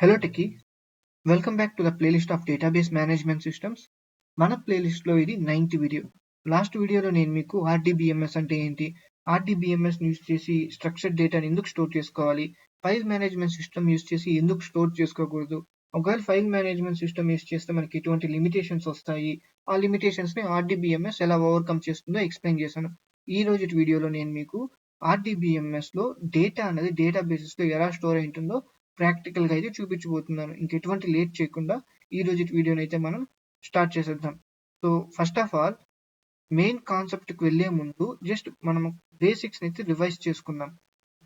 Hello Techie, welcome back to the playlist of database management systems. మన playlist లో ఇది 9th video. Last వీడియోలో నేను మీకు RDBMS అంటే ఏంటి, RDBMS యూజ్ చేసి స్ట్రక్చర్డ్ డేటాని ఎందుకు స్టోర్ చేసుకోవాలి, ఫైల్ మేనేజ్మెంట్ సిస్టమ్ యూజ్ చేసి ఎందుకు స్టోర్ చేసుకోకూడదు, ఒకవేళ ఫైల్ మేనేజ్మెంట్ సిస్టమ్ యూజ్ చేస్తే మనకి ఎటువంటి లిమిటేషన్స్ వస్తాయి, ఆ లిమిటేషన్స్ ని RDBMS ఎలా ఓవర్కమ్ చేస్తుందో ఎక్స్ప్లెయిన్ చేశాను. ఈ రోజు వీడియోలో నేను మీకు RDBMS లో డేటా అనేది డేటాబేసెస్ లో ఎలా స్టోర్ అయి ఉంటుందో ప్రాక్టికల్ గా అయితే చూపించబోతున్నాను. ఇంకెటువంటి లేట్ చేయకుండా ఈ రోజు వీడియోని అయితే మనం స్టార్ట్ చేసేద్దాం. So first of all main concept కి వెళ్లే ముందు జస్ట్ మనం బేసిక్స్ అయితే రివైజ్ చేసుకుందాం.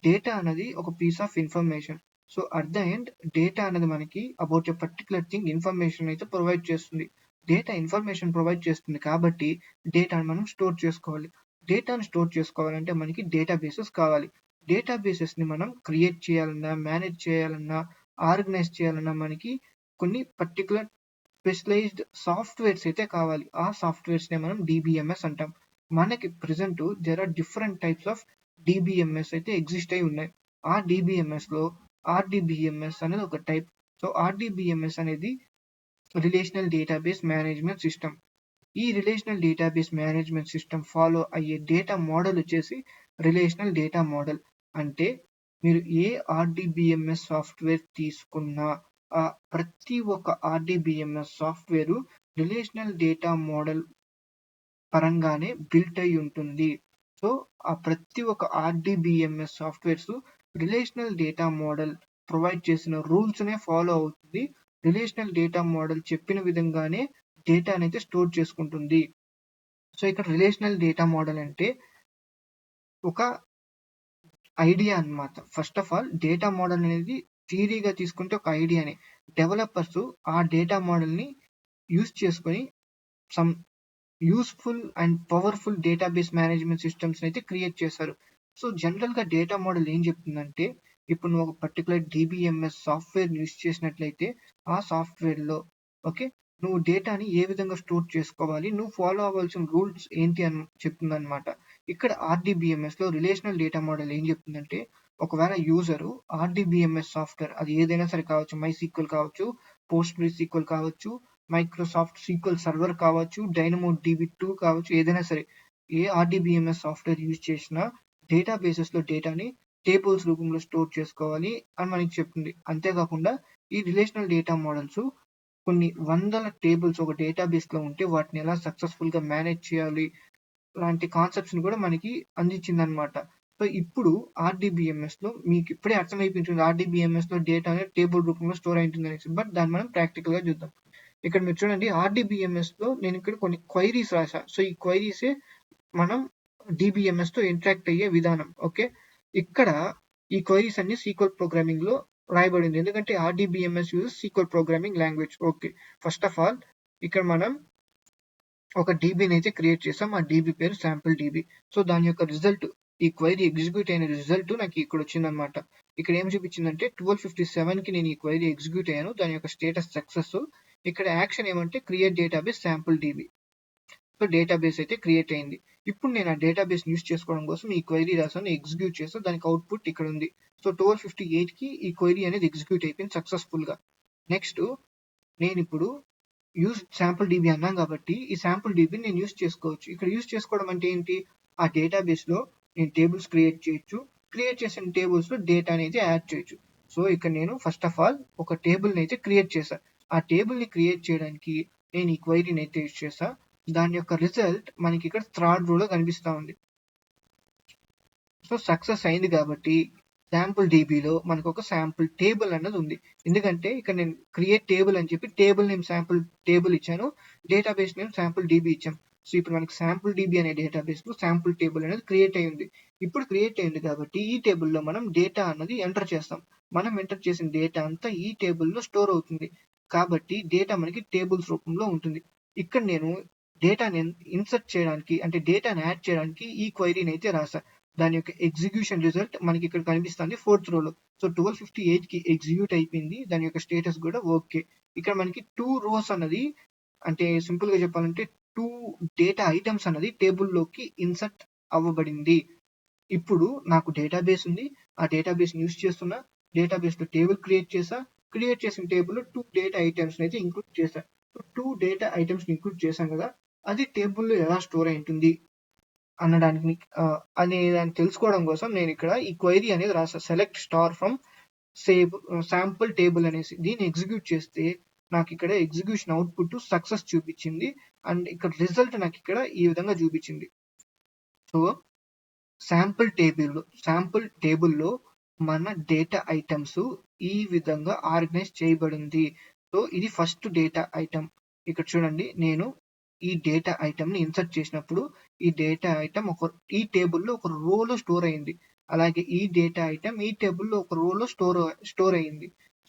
డేటా అనేది ఒక piece of information. So at the end data అనేది మనకి about a particular thing information అయితే ప్రొవైడ్ చేస్తుంది. డేటా ఇన్ఫర్మేషన్ ప్రొవైడ్ చేస్తుంది కాబట్టి డేటాను మనం స్టోర్ చేసుకోవాలి. డేటాను స్టోర్ చేసుకోవాలంటే మనకి డేటాబేసెస్ కావాలి. డేటాబేసెస్ ని మనం క్రియేట్ చేయాలన్నా, మేనేజ్ చేయాలన్నా, ఆర్గనైజ్ చేయాలన్నా మనకి కొన్ని పర్టికులర్ స్పెషలైజ్డ్ సాఫ్ట్వేర్స్ అయితే కావాలి. ఆ సాఫ్ట్వేర్స్ నే మనం డిబిఎంఎస్ అంటాం. మనకి present there are different types of DBMS అయితే ఎగ్జిస్ట్ అయి ఉన్నాయి. ఆ డిబిఎంఎస్ లో ఆర్డిబిఎంఎస్ అనేది ఒక టైప్. సో ఆర్డిబిఎంఎస్ అనేది రిలేషనల్ డేటాబేస్ మేనేజ్మెంట్ సిస్టమ్. ఈ relational database management system follow అయ్యే డేటా మోడల్ వచ్చేసి రిలేషనల్ డేటా మోడల్. అంటే మీరు ఏ RDBMS సాఫ్ట్వేర్ తీసుకున్నా ప్రతి ఒక్క RDBMS software relational data model పరంగానే బిల్ట్ అయి ఉంటుంది. సో ఆ ప్రతి ఒక్క RDBMS softwares relational data model provide చేసిన రూల్స్ నే ఫాలో అవుతుంది. రిలేషనల్ డేటా మోడల్ చెప్పిన విధంగానే డేటా అయితే స్టోర్ చేసుకుంటుంది. సో ఇక్కడ రిలేషనల్ డేటా మోడల్ అంటే ఒక ఐడియా అన్నమాట. First of all data model అనేది థియరీగా తీసుకుంటే ఒక ఐడియానే. డెవలపర్స్ ఆ డేటా మోడల్ ని యూజ్ చేసుకొని some useful and powerful database management systems అయితే క్రియేట్ చేశారు. సో జనరల్ గా డేటా మోడల్ ఏం చెప్తుందంటే, ఇప్పుడు నువ్వు ఒక పర్టికులర్ డిబిఎంఎస్ సాఫ్ట్వేర్ యూజ్ చేసినట్లయితే ఆ సాఫ్ట్వేర్ లో ఓకే నువ్వు డేటాని ఏ విధంగా స్టోర్ చేసుకోవాలి, నువ్వు ఫాలో అవ్వాల్సిన రూల్స్ ఏంటి అని చెప్తుంది అనమాట. ఇక్కడ RDBMS లో రిలేషనల్ డేటా మోడల్ ఏం చెప్తుందంటే, ఒకవేళ యూజర్ RDBMS సాఫ్ట్వేర్ అది ఏదైనా సరే కావచ్చు, MySQL కావచ్చు, PostgreSQL కావచ్చు, మైక్రోసాఫ్ట్ సీక్వెల్ సర్వర్ కావచ్చు, డైనమో DB2 కావచ్చు, ఏదైనా సరే ఏ RDBMS సాఫ్ట్వేర్ యూజ్ చేసినా డేటాబేసెస్ లో డేటాని టేబుల్స్ రూపంలో స్టోర్ చేసుకోవాలి అని మనకి చెప్తుంది. అంతేకాకుండా ఈ రిలేషనల్ డేటా మోడల్స్ కొన్ని వందల టేబుల్స్ ఒక డేటాబేస్ లో ఉంటే వాటిని ఎలా సక్సెస్ఫుల్ గా మేనేజ్ చేయాలి లాంటి కాన్సెప్ట్స్ ని కూడా మనకి అందించింది అనమాట. సో ఇప్పుడు RDBMS లో మీకు ఇప్పుడే అర్థమైపోయింది RDBMS లో డేటా అనేది టేబుల్ రూపంలో స్టోర్ అయింటుంది అనేసి. బట్ దాన్ని మనం ప్రాక్టికల్ గా చూద్దాం. ఇక్కడ మీరు చూడండి RDBMS లో నేను ఇక్కడ కొన్ని క్వైరీస్ రాసా. సో ఈ క్వైరీసే మనం DBMS తో ఇంటరాక్ట్ అయ్యే విధానం. ఓకే ఇక్కడ ఈ క్వైరీస్ అన్ని SQL ప్రోగ్రామింగ్ లో రాయబడింది. ఎందుకంటే RDBMS uses SQL programming language. Okay first of all ఇక్కడ మనం ఒక DBని అయితే క్రియేట్ చేసాం. ఆ DB పేరు శాంపుల్ DB. సో దాని యొక్క రిజల్ట్, ఈ క్వైరీ ఎగ్జిక్యూట్ అయిన రిజల్ట్ నాకు ఇక్కడ వచ్చిందనమాట. ఇక్కడ ఏం చూపించిందంటే 12:57 కి నేను ఈ క్వైరీ ఎగ్జిక్యూట్ అయ్యాను. దాని యొక్క స్టేటస్ సక్సెస్. ఇక్కడ యాక్షన్ ఏమంటే create database sample DB. So database అయితే క్రియేట్ అయింది. ఇప్పుడు నేను ఆ డేటాబేస్ యూస్ చేసుకోవడం కోసం ఈ క్వైరీ రాసాను, ఎగ్జిక్యూట్ చేస్తాను. దానికి అవుట్పుట్ ఇక్కడ ఉంది. సో 12:58 కి ఈ క్వైరీ అనేది ఎగ్జిక్యూట్ అయిపోయింది సక్సెస్ఫుల్ గా. నెక్స్ట్ నేను ఇప్పుడు యూజ్ శాంపుల్ DB అన్నాం కాబట్టి ఈ శాంపుల్ DB నేను యూజ్ చేసుకోవచ్చు. ఇక్కడ యూజ్ చేసుకోవడం అంటే ఏంటి, ఆ డేటాబేస్ లో నేను టేబుల్స్ క్రియేట్ చేయొచ్చు. క్రియేట్ చేసిన టేబుల్స్ లో డేటా అనేది యాడ్ చేయొచ్చు. సో ఇక్కడ నేను ఫస్ట్ ఆఫ్ ఆల్ ఒక టేబుల్ ని అయితే క్రియేట్ చేశా. ఆ టేబుల్ ని క్రియేట్ చేయడానికి నేను ఈ క్వైరీని అయితే యూజ్ చేశా. దాని యొక్క రిజల్ట్ మనకి ఇక్కడ థర్డ్ రో లో కనిపిస్తా ఉంది. సో సక్సెస్ అయింది కాబట్టి శాంపుల్ DBలో మనకు ఒక శాంపుల్ టేబుల్ అన్నది ఉంది. ఎందుకంటే ఇక్కడ నేను క్రియేట్ టేబుల్ అని చెప్పి టేబుల్ నేమ్ శాంపుల్ టేబుల్ ఇచ్చాను, డేటాబేస్ నేమ్ శాంపుల్ DB ఇచ్చాం. సో ఇప్పుడు మనకి శాంపుల్ DB అనే డేటాబేస్ లో శాంపుల్ టేబుల్ అనేది క్రియేట్ అయ్యింది. ఇప్పుడు క్రియేట్ అయింది కాబట్టి ఈ టేబుల్లో మనం డేటా అన్నది ఎంటర్ చేస్తాం. మనం ఎంటర్ చేసిన డేటా అంతా ఈ టేబుల్లో స్టోర్ అవుతుంది. కాబట్టి డేటా మనకి టేబుల్స్ రూపంలో ఉంటుంది. ఇక్కడ నేను డేటాని ఇన్సర్ట్ చేయడానికి అంటే డేటాని యాడ్ చేయడానికి ఈ క్వైరీని అయితే రాసా. దాని యొక్క ఎగ్జిక్యూషన్ రిజల్ట్ మనకి ఇక్కడ కనిపిస్తుంది 4th రోలో. సో 12:58 కి ఎగ్జిక్యూట్ అయిపోయింది. దాని యొక్క స్టేటస్ కూడా ఓకే. ఇక్కడ మనకి 2 రోస్ అన్నది అంటే సింపుల్ గా చెప్పాలంటే 2 డేటా ఐటమ్స్ అన్నది టేబుల్ లోకి ఇన్సర్ట్ అవ్వబడింది. ఇప్పుడు నాకు డేటాబేస్ ఉంది. ఆ డేటాబేస్ యూజ్ చేస్తున్నా. డేటాబేస్ లో టేబుల్ క్రియేట్ చేసా. క్రియేట్ చేసిన టేబుల్ 2 డేటా ఐటమ్స్ అయితే ఇంక్లూడ్ చేశాను. సో 2 డేటా ఐటమ్స్ ఇంక్లూడ్ చేశాం కదా, అది టేబుల్లో ఎలా స్టోర్ అయి ఉంటుంది అనడానికి అనే దాన్ని తెలుసుకోవడం కోసం నేను ఇక్కడ ఈ క్వైరీ అనేది రాసాను. Select star from sample table అనేసి దీన్ని ఎగ్జిక్యూట్ చేస్తే నాకు ఇక్కడ ఎగ్జిక్యూషన్ అవుట్పుట్ సక్సెస్ చూపించింది. అండ్ ఇక్కడ రిజల్ట్ నాకు ఇక్కడ ఈ విధంగా చూపించింది. సో శాంపుల్ టేబుల్లో మన డేటా ఐటమ్స్ ఈ విధంగా ఆర్గనైజ్ చేయబడింది. సో ఇది ఫస్ట్ డేటా ఐటమ్. ఇక్కడ చూడండి, నేను ఈ డేటా ఐటమ్ ని ఇన్సర్ట్ చేసినప్పుడు ఈ డేటా ఐటమ్ ఈ టేబుల్లో ఒక రోలో స్టోర్ అయింది. అలాగే ఈ డేటా ఐటమ్ ఈ టేబుల్లో ఒక రోలో స్టోర్ అయింది.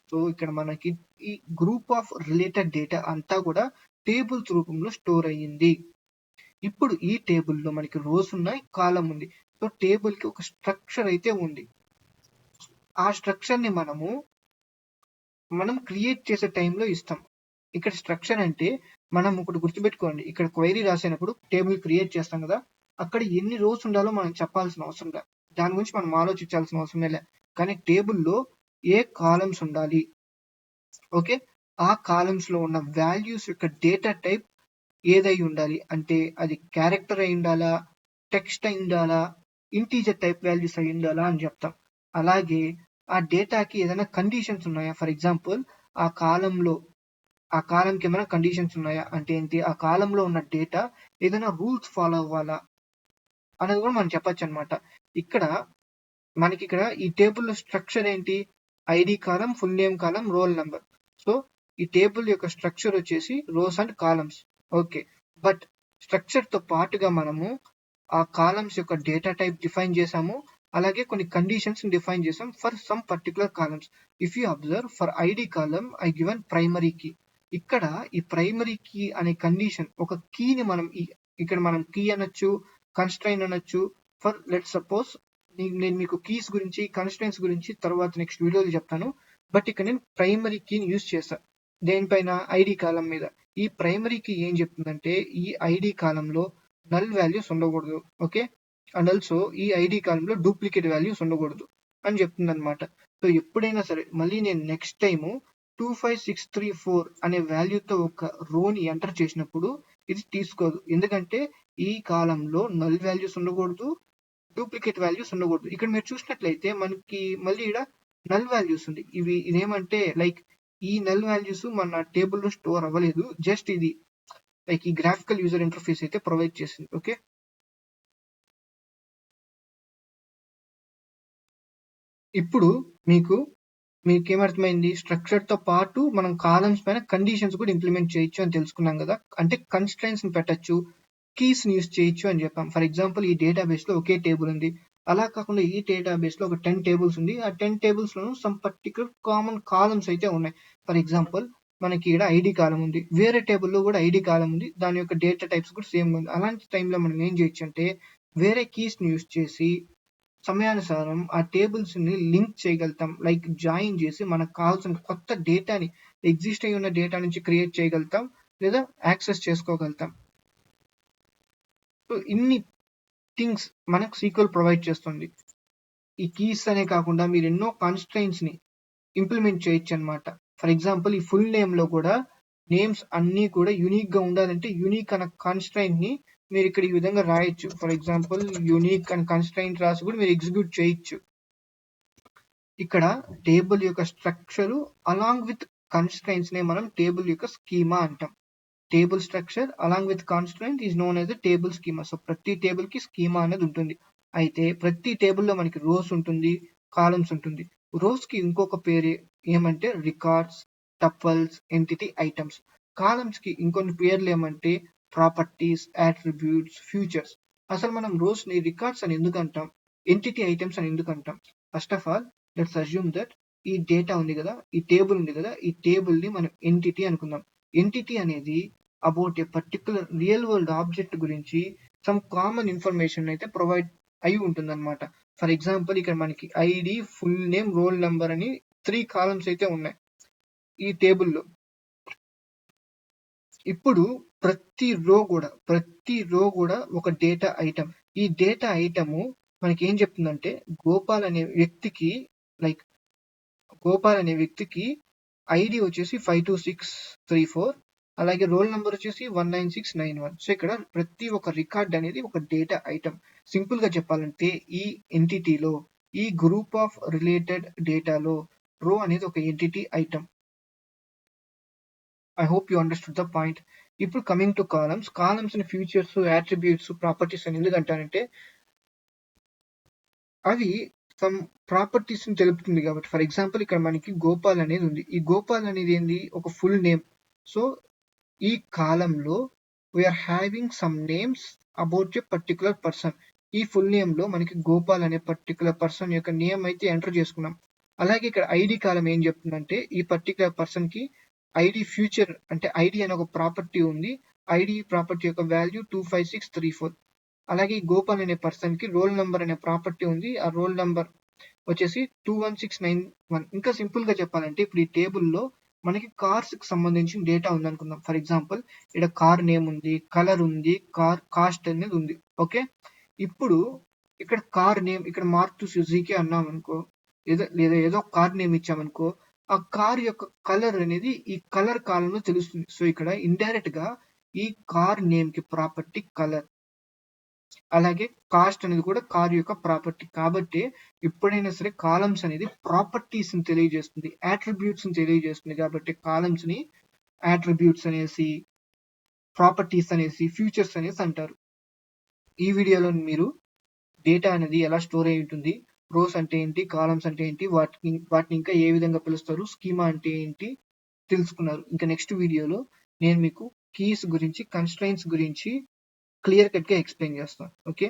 సో ఇక్కడ మనకి ఈ గ్రూప్ ఆఫ్ రిలేటెడ్ డేటా అంతా కూడా టేబుల్స్ రూపంలో స్టోర్ అయ్యింది. ఇప్పుడు ఈ టేబుల్లో మనకి రోస్ ఉన్నాయి, కాలం ఉంది. సో టేబుల్ కి ఒక స్ట్రక్చర్ అయితే ఉంది. ఆ స్ట్రక్చర్ ని మనం క్రియేట్ చేసే టైంలో ఇస్తాం. ఇక్కడ స్ట్రక్చర్ అంటే మనం ఒకటి గుర్తుపెట్టుకోండి, ఇక్కడ క్వైరీ రాసినప్పుడు టేబుల్ క్రియేట్ చేస్తాం కదా, అక్కడ ఎన్ని రోస్ ఉండాలో మనం చెప్పాల్సిన అవసరం లేదు. దాని గురించి మనం ఆలోచించాల్సిన అవసరమే లే. కానీ టేబుల్లో ఏ కాలమ్స్ ఉండాలి, ఓకే, ఆ కాలమ్స్ లో ఉన్న వాల్యూస్ యొక్క డేటా టైప్ ఏదై ఉండాలి అంటే అది క్యారెక్టర్ అయి ఉండాలా, టెక్స్ట్ అయి ఉండాలా, ఇంటీజర్ టైప్ వాల్యూస్ అయి ఉండాలా అని చెప్తాం. అలాగే ఆ డేటాకి ఏదైనా కండిషన్స్ ఉన్నాయా, ఫర్ ఎగ్జాంపుల్ ఆ కాలంకి ఏమైనా కండిషన్స్ ఉన్నాయా అంటే ఏంటి, ఆ కాలంలో ఉన్న డేటా ఏదైనా రూల్స్ ఫాలో అవ్వాలా అనేది కూడా మనం చెప్పొచ్చు అనమాట. మనకి ఇక్కడ ఈ టేబుల్ స్ట్రక్చర్ ఏంటి, ఐడి కాలం, ఫుల్ నేమ్ కాలం, రోల్ నెంబర్. సో ఈ టేబుల్ యొక్క స్ట్రక్చర్ వచ్చేసి rows and columns. Okay, but structure తో పాటుగా మనము ఆ కాలమ్స్ యొక్క డేటా టైప్ డిఫైన్ చేసాము, అలాగే కొన్ని కండిషన్స్ డిఫైన్ చేసాం for some particular columns. If you observe, for ID column I given primary key. ఇక్కడ ఈ ప్రైమరీ కీ అనే కండిషన్ ఒక కీని ఇక్కడ మనం కీ అనొచ్చు, కన్స్ట్రైన్ అనొచ్చు. ఫర్ లెట్ సపోజ్ నేను మీకు కీస్ గురించి, కన్స్ట్రైన్స్ గురించి తర్వాత నెక్స్ట్ వీడియోలో చెప్తాను. బట్ ఇక్కడ నేను ప్రైమరీ కీని యూజ్ చేస్తాను దేనిపైన, ఐడి కాలం మీద. ఈ ప్రైమరీ కీ ఏం చెప్తుందంటే ఈ ఐడి కాలంలో నల్ వాల్యూస్ ఉండకూడదు, ఓకే, అండ్ ఆల్సో ఈ ఐడి కాలంలో డూప్లికేట్ వాల్యూస్ ఉండకూడదు అని చెప్తుంది అనమాట. సో ఎప్పుడైనా సరే మళ్ళీ నేను నెక్స్ట్ టైము 25634 అనే వాల్యూతో ఒక రోని ఎంటర్ చేసినప్పుడు ఇది తీసుకోదు, ఎందుకంటే ఈ కాలంలో నల్ వాల్యూస్ ఉండకూడదు, డూప్లికేట్ వాల్యూస్ ఉండకూడదు. ఇక్కడ మీరు చూసినట్లయితే మనకి మళ్ళీ ఇక్కడ నల్ వాల్యూస్ ఉంది. ఇదేమంటే లైక్ ఈ నల్ వాల్యూస్ మన టేబుల్లో స్టోర్ అవ్వలేదు, జస్ట్ ఇది లైక్ ఈ గ్రాఫికల్ యూజర్ ఇంటర్ఫేస్ అయితే ప్రొవైడ్ చేసింది. ఓకే, ఇప్పుడు మీకేమర్థమైంది, స్ట్రక్చర్ తో పాటు మనం కాలమ్స్ పైన కండిషన్స్ కూడా ఇంప్లిమెంట్ చేయొచ్చు అని తెలుసుకున్నాం కదా. అంటే కన్స్ట్రైన్స్ ని పెట్టచ్చు, కీస్ ని యూస్ చేయొచ్చు అని చెప్పాం. ఫర్ ఎగ్జాంపుల్ ఈ డేటాబేస్ లో ఒకే టేబుల్ ఉంది, అలా కాకుండా ఈ డేటాబేస్ లో ఒక 10 టేబుల్స్ ఉంది. ఆ 10 టేబుల్స్ లోనూ సమ్ పర్టికులర్ కామన్ కాలమ్స్ అయితే ఉన్నాయి. ఫర్ ఎగ్జాంపుల్ మనకి ఇక్కడ ఐడి కాలం ఉంది, వేరే టేబుల్లో కూడా ఐడి కాలం ఉంది, దాని యొక్క డేటా టైప్స్ కూడా సేమ్ ఉంది. అలాంటి టైంలో మనం ఏం చేయొచ్చు అంటే వేరే కీస్ ని యూస్ చేసి సమయానుసారం ఆ టేబుల్స్ ని లింక్ చేయగలుగుతాం, లైక్ జాయిన్ చేసి మనకు కావాల్సిన కొత్త డేటాని ఎగ్జిస్ట్ అయి ఉన్న డేటా నుంచి క్రియేట్ చేయగలుగుతాం లేదా యాక్సెస్ చేసుకోగలుగుతాం. సో ఇన్ని థింగ్స్ మనకు సీక్వెల్ ప్రొవైడ్ చేస్తుంది. ఈ కీస్ అనే కాకుండా మీరు ఎన్నో కాన్స్ట్రైన్స్ ని ఇంప్లిమెంట్ చేయొచ్చు అనమాట. ఫర్ ఎగ్జాంపుల్ ఈ ఫుల్ నేమ్ లో కూడా నేమ్స్ అన్ని కూడా యూనిక్ గా ఉండాలంటే యూనిక్ అనే కాన్స్ట్రైంట్ ని మీరు ఇక్కడ ఈ విధంగా రాయొచ్చు. For example unique and constraint రాసి కూడా మీరు ఎగ్జిక్యూట్ చేయొచ్చు. ఇక్కడ టేబుల్ యొక్క స్ట్రక్చర్ అలాంగ్ విత్ కన్స్ట్రైంట్స్ నే మనం టేబుల్ యొక్క స్కీమా అంటాం. Table structure along with constraint is known as table schema. So ప్రతి టేబుల్ కి స్కీమా అనేది ఉంటుంది. అయితే ప్రతి టేబుల్లో మనకి రోస్ ఉంటుంది, కాలమ్స్ ఉంటుంది. రోస్ కి ఇంకొక పేరు ఏమంటే records, tuples, entity, items. Columns కి ఇంకొన్ని పేర్లు ఏమంటే ప్రాపర్టీస్, అట్రిబ్యూట్స్, ఫ్యూచర్స్. అసలు మనం రోస్ ని రికార్డ్స్ అని ఎందుకు అంటాం, ఎంటిటీ, ఐటమ్స్ అని ఎందుకు అంటాం? First of all let's assume that ఈ డేటా ఉంది కదా, ఈ టేబుల్ ఉంది కదా, ఈ టేబుల్ ని మనం ఎంటిటీ అనుకుందాం. ఎంటిటీ అనేది about a particular real world object గురించి సమ్ కామన్ ఇన్ఫర్మేషన్ అయితే ప్రొవైడ్ అయి ఉంటుంది అనమాట. ఫర్ ఎగ్జాంపుల్ ఇక్కడ మనకి ID, full name, roll number అని 3 కాలమ్స్ అయితే ఉన్నాయి ఈ టేబుల్లో. ఇప్పుడు ప్రతి రో కూడా ఒక డేటా ఐటమ్. ఈ డేటా ఐటమ్ మనకి ఏం చెప్తుందంటే గోపాల్ అనే వ్యక్తికి ఐడి వచ్చేసి 52634, అలాగే రోల్ నెంబర్ వచ్చేసి 19691. సో ఇక్కడ ప్రతి ఒక్క రికార్డ్ అనేది ఒక డేటా ఐటమ్. సింపుల్ గా చెప్పాలంటే ఈ ఎంటిటీలో, ఈ గ్రూప్ ఆఫ్ రిలేటెడ్ డేటాలో రో అనేది ఒక entity item. I hope you understood the point. ఇప్పుడు కమింగ్ టు కాలమ్స్. కాలమ్స్ ని ఫీచర్స్, యాట్రిబ్యూట్స్, ప్రాపర్టీస్ అని ఎందుకు అంటారంటే అవి సమ్ ప్రాపర్టీస్ ని తెలుపుతుంది కాబట్టి. ఫర్ ఎగ్జాంపుల్ ఇక్కడ మనకి గోపాల్ అనేది ఉంది. ఈ గోపాల్ అనేది ఏంది, ఒక ఫుల్ నేమ్. సో ఈ కాలంలో we are having some names about a particular person. ఈ ఫుల్ నేమ్ లో మనకి గోపాల్ అనే పర్టికులర్ పర్సన్ యొక్క నేమ్ అయితే ఎంటర్ చేసుకున్నాం. అలాగే ఇక్కడ ఐడి కాలం ఏం చెప్తుందంటే ఈ పర్టికులర్ పర్సన్ కి ఐడి ఫ్యూచర్ అంటే ఐడి అనే ఒక ప్రాపర్టీ ఉంది. ఐడి ప్రాపర్టీ యొక్క వాల్యూ 25634. అలాగే ఈ గోపాల్ అనే పర్సన్ కి రోల్ నెంబర్ అనే ప్రాపర్టీ ఉంది. ఆ రోల్ నెంబర్ వచ్చేసి 21691. ఇంకా సింపుల్ గా చెప్పాలంటే ఇప్పుడు ఈ టేబుల్లో మనకి కార్స్ కి సంబంధించిన డేటా ఉంది అనుకుందాం. ఫర్ ఎగ్జాంపుల్ ఇక్కడ కార్ నేమ్ ఉంది, కలర్ ఉంది, కార్ కాస్ట్ అనేది ఉంది. ఓకే, ఇప్పుడు ఇక్కడ కార్ నేమ్ ఇక్కడ మారుతూ సుజుకి అన్నాం అనుకో, లేదా ఏదో కార్ నేమ్ ఇచ్చామనుకో, ఆ కార్ యొక్క కలర్ అనేది ఈ కలర్ కాలంలో తెలుస్తుంది. సో ఇక్కడ ఇండైరెక్ట్ గా ఈ కార్ నేమ్ కి ప్రాపర్టీ కలర్, అలాగే కాస్ట్ అనేది కూడా కార్ యొక్క ప్రాపర్టీ. కాబట్టి ఎప్పుడైనా సరే కాలమ్స్ అనేది ప్రాపర్టీస్ ని తెలియజేస్తుంది, యాట్రిబ్యూట్స్ ని తెలియజేస్తుంది. కాబట్టి కాలమ్స్ ని యాట్రిబ్యూట్స్ అనేసి, ప్రాపర్టీస్ అనేసి, ఫ్యూచర్స్ అనేసి అంటారు. ఈ వీడియోలో మీరు డేటా అనేది ఎలా స్టోర్ అయి ఉంటుంది, రోస్ అంటే ఏంటి, కాలమ్స్ అంటే ఏంటి, వాటిని ఇంకా ఏ విధంగా పిలుస్తారు, స్కీమా అంటే ఏంటి తెలుసుకున్నారు. ఇంకా నెక్స్ట్ వీడియోలో నేను మీకు కీస్ గురించి, కన్స్ట్రైన్స్ గురించి క్లియర్ కట్ గా ఎక్స్ప్లెయిన్ చేస్తాను. ఓకే.